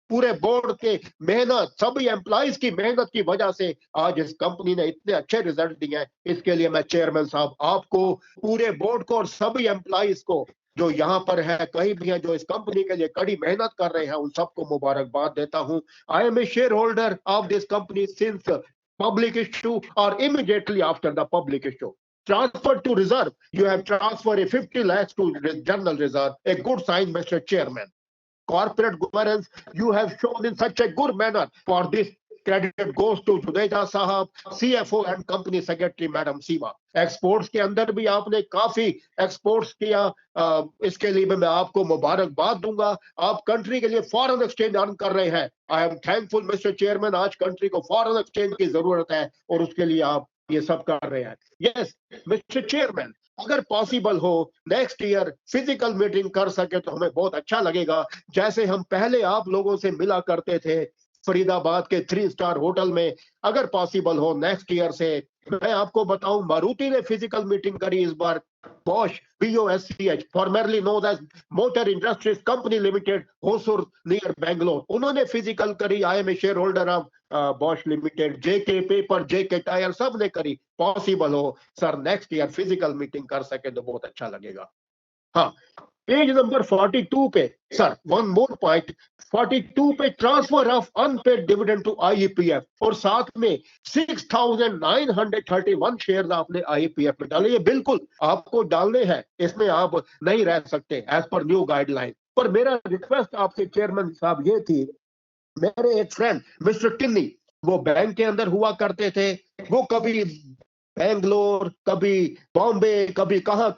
पूरे board के मेहनत, सभी एम्प्लॉइज की मेहनत की वजह से आज इस कंपनी ने इतने अच्छे रिजल्ट दिए हैं. इसके लिए मैं चेयरमैन साहब आपको, पूरे बोर्ड को और सभी एम्प्लॉइज को जो यहाँ पर है, कहीं भी है, जो इस कंपनी के लिए कड़ी मेहनत कर रहे हैं, उन सबको मुबारकबाद देता हूँ. I am a share holder of this company since public issue और immediately after the public issue. Transfer to reserve. You have transferred a 50 lakhs to general reserve. A good sign, Mr. Chairman. Corporate governance, you have shown in such a good manner. For this credit goes to Junaida Sahab, CFO and company secretary Madam Seema. Exports के अंदर भी आपने काफी exports किया. इसके लिए मैं आपको मुबारकबाद दूंगा. आप कंट्री के लिए फॉरेन एक्सचेंज अर्न कर रहे हैं. I am thankful mister chairman. आज कंट्री को फॉरेन एक्सचेंज की जरूरत है और उसके लिए आप ये सब कर रहे हैं. यस मिस्टर चेयरमैन, अगर पॉसिबल हो नेक्स्ट ईयर फिजिकल मीटिंग कर सके तो हमें बहुत अच्छा लगेगा. जैसे हम पहले आप लोगों से मिला करते थे फरीदाबाद के 3 स्टार होटल में, अगर पॉसिबल हो नेक्स्ट ईयर से. मैं आपको बताऊं, मारुति ने फिजिकल मीटिंग करी इस बार. Bosch, BOSCH, formerly known as Motor Industries Company Limited, Hosur near Bangalore. उन्होंने फिजिकल करी. I am a share holder of Bosch Limited, JK paper, JK tyre, सब ने करी. पॉसिबल हो sir next year physical meeting कर सके तो बहुत अच्छा लगेगा. हाँ, पेज नंबर 42 पे सर, वन मोर पॉइंट, 42 पे transfer of unpaid dividend to IPF, और साथ में 6,931 शेयर आपने आईपीएफ में डाले। ये बिल्कुल आपको डालने हैं, इसमें आप नहीं रह सकते एज पर न्यू गाइडलाइन। पर मेरा रिक्वेस्ट आपसे चेयरमैन साहब ये थी, मेरे एक फ्रेंड मिस्टर टिन्नी, वो बैंक के अंदर हुआ करते थे, वो कभी बेंगलोर, कभी बॉम्बे, कभी कहां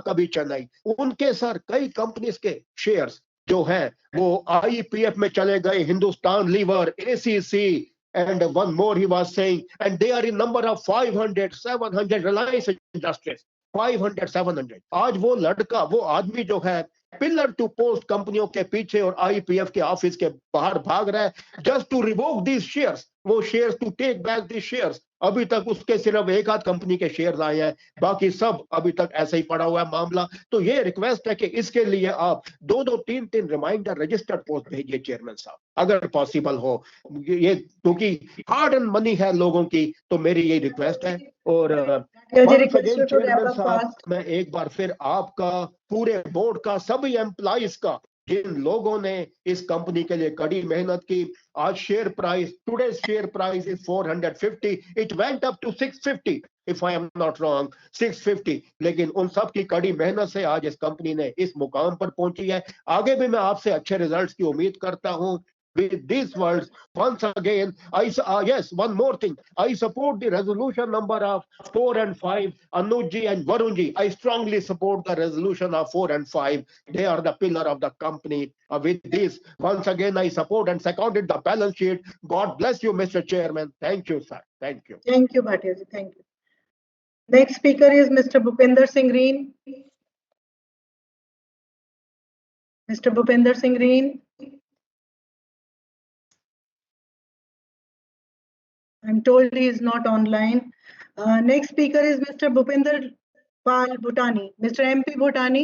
कभी चेन्नई, उनके सर कई कंपनीज के शेयर्स जो हैं वो आईपीएफ में चले गए, Hindustan lever, ACC, and one more he was saying, and they are in number of 500 700, reliance industries 500 700। आज वो लड़का, वो आदमी जो है पिलर टू पोस्ट कंपनियों के पीछे और आईपीएफ के ऑफिस के बाहर भाग रहा है just to revoke these shares, वो shares to take back these shares. अभी तक उसके सिर्फ एक आध कंपनी के शेयर्स आए हैं, बाकी सब अभी तक ऐसे ही पड़ा हुआ है मामला। तो ये रिक्वेस्ट है कि इसके लिए आप 2-2 3-3 रिमाइंडर रजिस्टर्ड पोस्ट भेजिए चेयरमैन साहब, अगर पॉसिबल हो। ये क्योंकि हार्ड एंड मनी है लोगों की, तो मेरी यही रिक्वेस्ट है। और once again, चेयरमैन साहब, मैं एक बार फिर आपका, पूरे बोर्ड का, सभी एम्प्लॉइज का, जिन लोगों ने इस कंपनी के लिए कड़ी मेहनत की, आज share price, today share price is 450, it went up to 650 if I am not wrong, 650, लेकिन उन सब की कड़ी मेहनत से आज इस कंपनी ने इस मुकाम पर पहुंची है। आगे भी मैं आपसे अच्छे रिजल्ट्स की उम्मीद करता हूं। With these words, once again, yes, one more thing. I support the resolution number of 4 and 5. Anuj ji and Varun ji, I strongly support the resolution of 4 and 5. They are the pillar of the company. With this, once again, I support and seconded the balance sheet. God bless you, Mr. Chairman. Thank you, sir. Thank you. Thank you, Bhatia ji. Thank you. Next speaker is Mr. Bhupender Singh Reen. Mr. Bhupender Singh Reen. I'm told he is not online. Next speaker is Mr. Bhupender Pal Bhutani. Mr. MP Bhutani.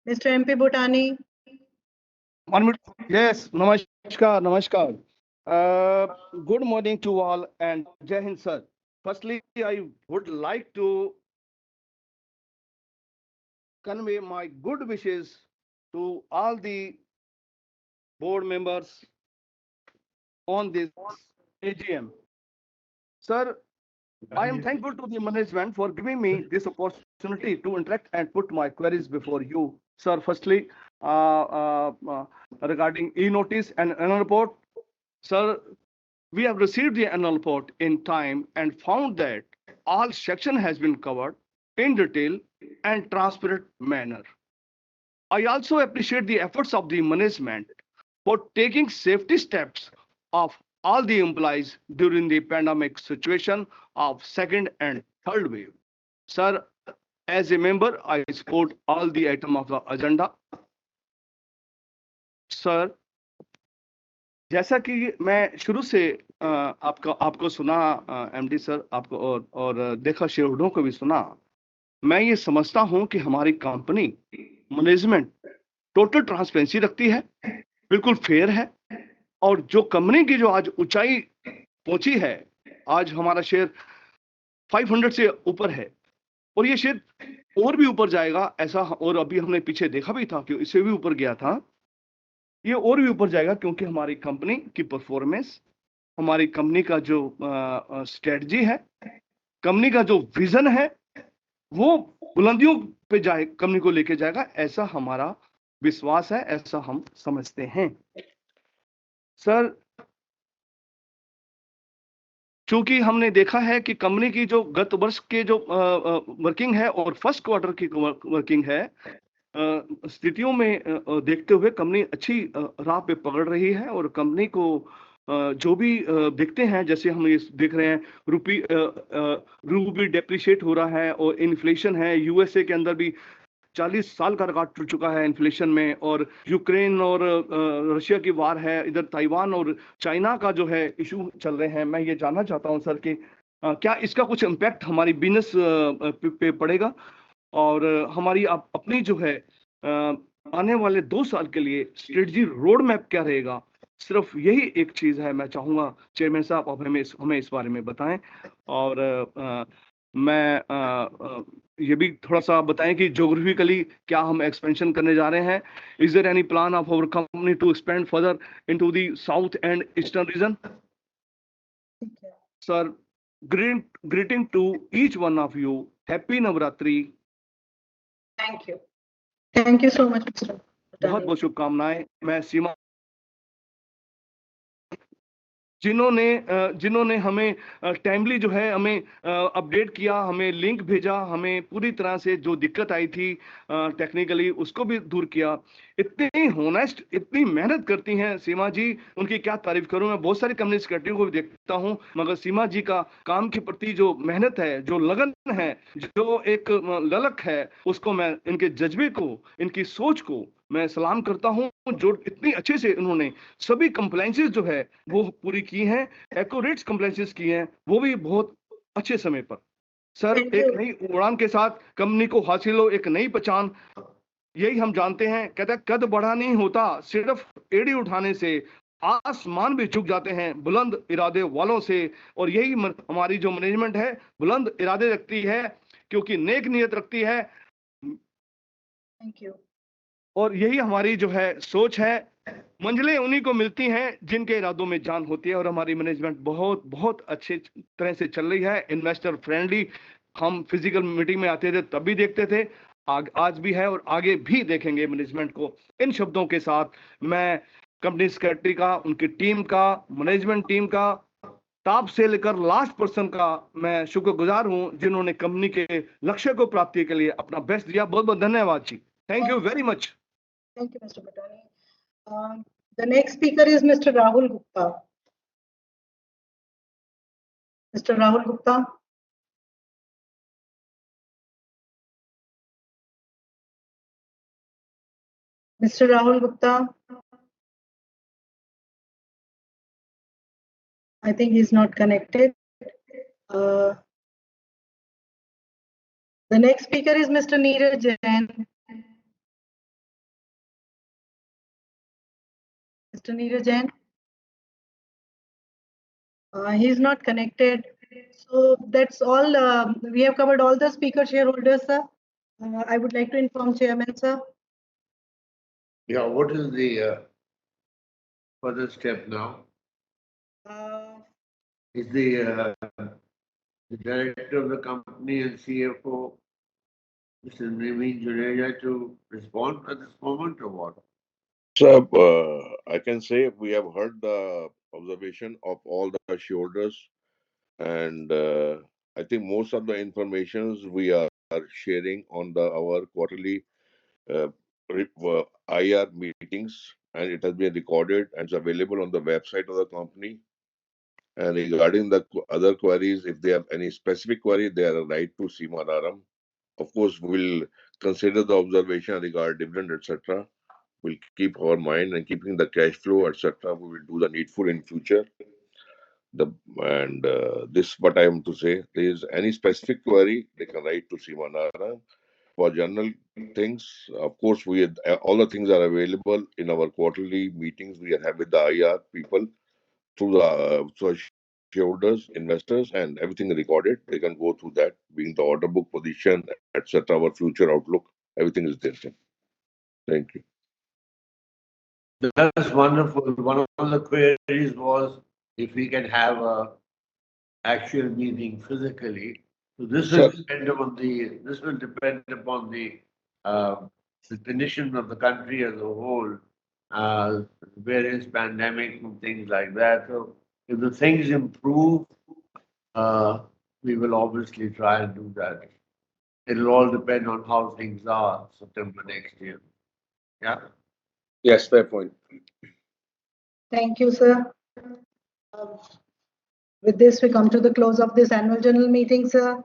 Mr. MP Bhutani. 1 minute. Yes, namaskar. Good morning to all and Jai Hind, sir. Firstly, I would like to convey my good wishes to all the board members on this AGM. Sir, I am thankful to the management for giving me this opportunity to interact and put my queries before you. Sir, firstly, regarding e-notice and annual report, sir, we have received the annual report in time and found that all section has been covered in detail and transparent manner. I also appreciate the efforts of the management for taking safety steps of all the employees during the pandemic situation of second and third wave. Sir, as a member, I support all the items of the agenda. Sir, जैसा कि मैं शुरू से आपको सुना MD sir, आपको और देखा शेयर होल्डरों को भी सुना, मैं ये समझता हूं कि हमारी कंपनी मैनेजमेंट टोटल ट्रांसपेरेंसी रखती है, बिल्कुल फेयर है, और जो कंपनी की जो आज ऊंचाई पहुंची है, आज हमारा शेयर 500 से ऊपर है और ये शेयर और भी ऊपर जाएगा ऐसा, और अभी हमने पीछे देखा भी था कि इससे भी ऊपर गया था, ये और भी ऊपर जाएगा क्योंकि हमारी कंपनी की परफॉर्मेंस, हमारी कंपनी का जो स्ट्रेटजी है, कंपनी का जो विजन है, वो बुलंदियों पे जाए, कंपनी को लेके जाएगा, ऐसा हमारा विश्वास है, ऐसा हम समझते हैं। सर, क्योंकि हमने देखा है कि कंपनी की जो गत वर्ष के जो वर्किंग है और फर्स्ट क्वार्टर की वर्किंग है, स्थितियों में देखते हुए कंपनी अच्छी राह पे पकड़ रही है, और कंपनी को जो भी देखते हैं, जैसे हम ये देख रहे हैं, रूपी डेप्रिशिएट हो रहा है और इन्फ्लेशन है, यूएसए के अंदर भी 40 साल का रिकॉर्ड टूट चुका है इन्फ्लेशन में, और यूक्रेन और रशिया की वार है, इधर ताइवान और चाइना का जो है इशू चल रहे हैं। मैं ये जानना चाहता हूं सर कि क्या इसका कुछ इम्पैक्ट हमारी बिजनेस पे पड़ेगा, और हमारी अपनी जो है आने वाले 2 साल के लिए स्ट्रेटजी रोड मैप क्या रहेगा। सिर्फ यही एक चीज है, मैं चाहूंगा चेयरमैन साहब आप हमें इस बारे में बताएं। और मैं ये भी थोड़ा सा बताएं कि ज्योग्राफिकली क्या हम एक्सपेंशन करने जा रहे हैं. Is there any plan of our company to expand further into the south and eastern region? Sir, greeting to each one of you. Happy Navratri. Thank you. Thank you so much, Mr. बहुत बहुत शुभकामनाएं. मैं सीमा जिन्होंने हमें timely जो है हमें update किया, हमें लिंक भेजा, हमें पूरी तरह से जो दिक्कत आई थी टेक्निकली उसको भी दूर किया. इतनी होनेस्ट, इतनी मेहनत करती हैं सीमा जी, उनकी क्या तारीफ करूं. मैं बहुत सारी कंपनी सेक्रेटरी को भी देखता हूं, मगर सीमा जी का काम के प्रति जो मेहनत है, जो लगन है, जो एक ललक है, उसको मैं, इनके जज्बे को, इनकी सोच को मैं सलाम करता हूं. जो इतनी अच्छे से उन्होंने सभी कंप्लायंसेस जो है वो पूरी की हैं, एक्यूरेट कंप्लायंसेस की हैं, वो भी बहुत अच्छे समय पर. सर, एक नई उड़ान के साथ कंपनी को हासिल हो एक नई पहचान. यही हम जानते हैं, कहते हैं कद बढ़ा नहीं होता, सिर्फ एड़ी उठाने से आसमान भी झुक जाते हैं बुलंद इरादे वालों से. और यही हमारी जो मैनेजमेंट है बुलंद इरादे रखती है, क्योंकि नेक नियत रखती है. Thank you. और यही हमारी जो है सोच है. मंजिलें उन्हीं को मिलती हैं जिनके इरादों में जान होती है. और हमारी मैनेजमेंट बहुत बहुत अच्छे तरह से चल रही है, इन्वेस्टर फ्रेंडली. हम फिजिकल मीटिंग में आते थे तब भी देखते थे, आज भी है और आगे भी देखेंगे मैनेजमेंट को. इन शब्दों के साथ मैं कंपनी सेक्रेटरी का, उनकी टीम का, मैनेजमेंट टीम का, टॉप से लेकर लास्ट पर्सन का मैं शुक्रगुजार हूं, जिन्होंने कंपनी के लक्ष्य को प्राप्ति के लिए अपना बेस्ट दिया. बहुत बहुत धन्यवाद जी. Thank you very much. Thank you, Mr. Batani. The next speaker is Mr. Rahul Gupta. Mr. Rahul Gupta. Mr. Rahul Gupta. I think he's not connected. The next speaker is Mr. Neeraj Jain. Mr. Neeraj Jain. He's not connected. So that's all. We have covered all the speaker shareholders, sir. I would like to inform Chairman, sir. Yeah, what is the further step now? Is the director of the company and CFO, Mr. Naveen Juneja, to respond at this moment or what? So, I can say we have heard the observation of all the shareholders, and I think most of the informations we are sharing on our quarterly IR meetings, and it has been recorded and it's available on the website of the company. And regarding the other queries, if they have any specific query, they are right to Seema Raram. Of course, we'll consider the observation regarding dividend, etc. We'll keep our mind and keeping the cash flow, etc. We will do the needful in future. This what I am to say. There is any specific query, they can write to Seema Raram. For general things, of course, all the things are available in our quarterly meetings we have with the IR people through the shareholders, investors, and everything recorded. They can go through that, being the order book position, etc., our future outlook. Everything is there. Thank you. That's wonderful. One of the queries was if we can have a actual meeting physically. So this will depend upon the condition of the country as a whole, various pandemics and things like that. So if the things improve, we will obviously try and do that. It'll all depend on how things are September next year. Yeah. Yes, fair point. Thank you, sir. With this, we come to the close of this annual general meeting, sir.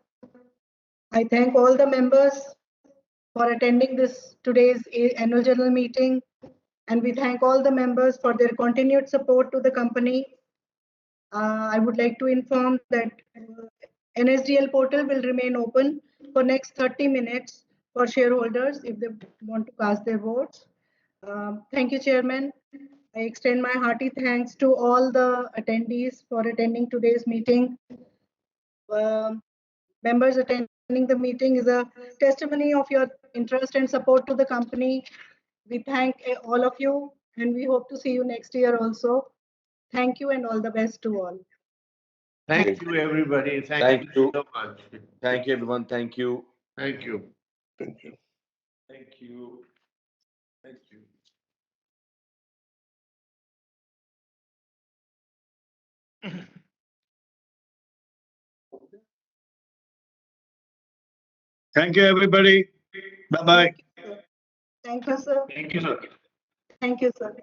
I thank all the members for attending today's annual general meeting, and we thank all the members for their continued support to the company. I would like to inform that NSDL portal will remain open for next 30 minutes for shareholders if they want to cast their votes. Thank you, Chairman. I extend my hearty thanks to all the attendees for attending today's meeting. members attending the meeting is a testimony of your interest and support to the company. We thank all of you and we hope to see you next year also. Thank you and all the best to all. Thank you, everybody. Thank Thank you. you so much. Thank you, everyone. Thank you. Thank you. Thank you. Thank you. Thank you. Thank you, everybody. Bye-bye. Thank you, sir. Thank you, sir. Thank you, sir.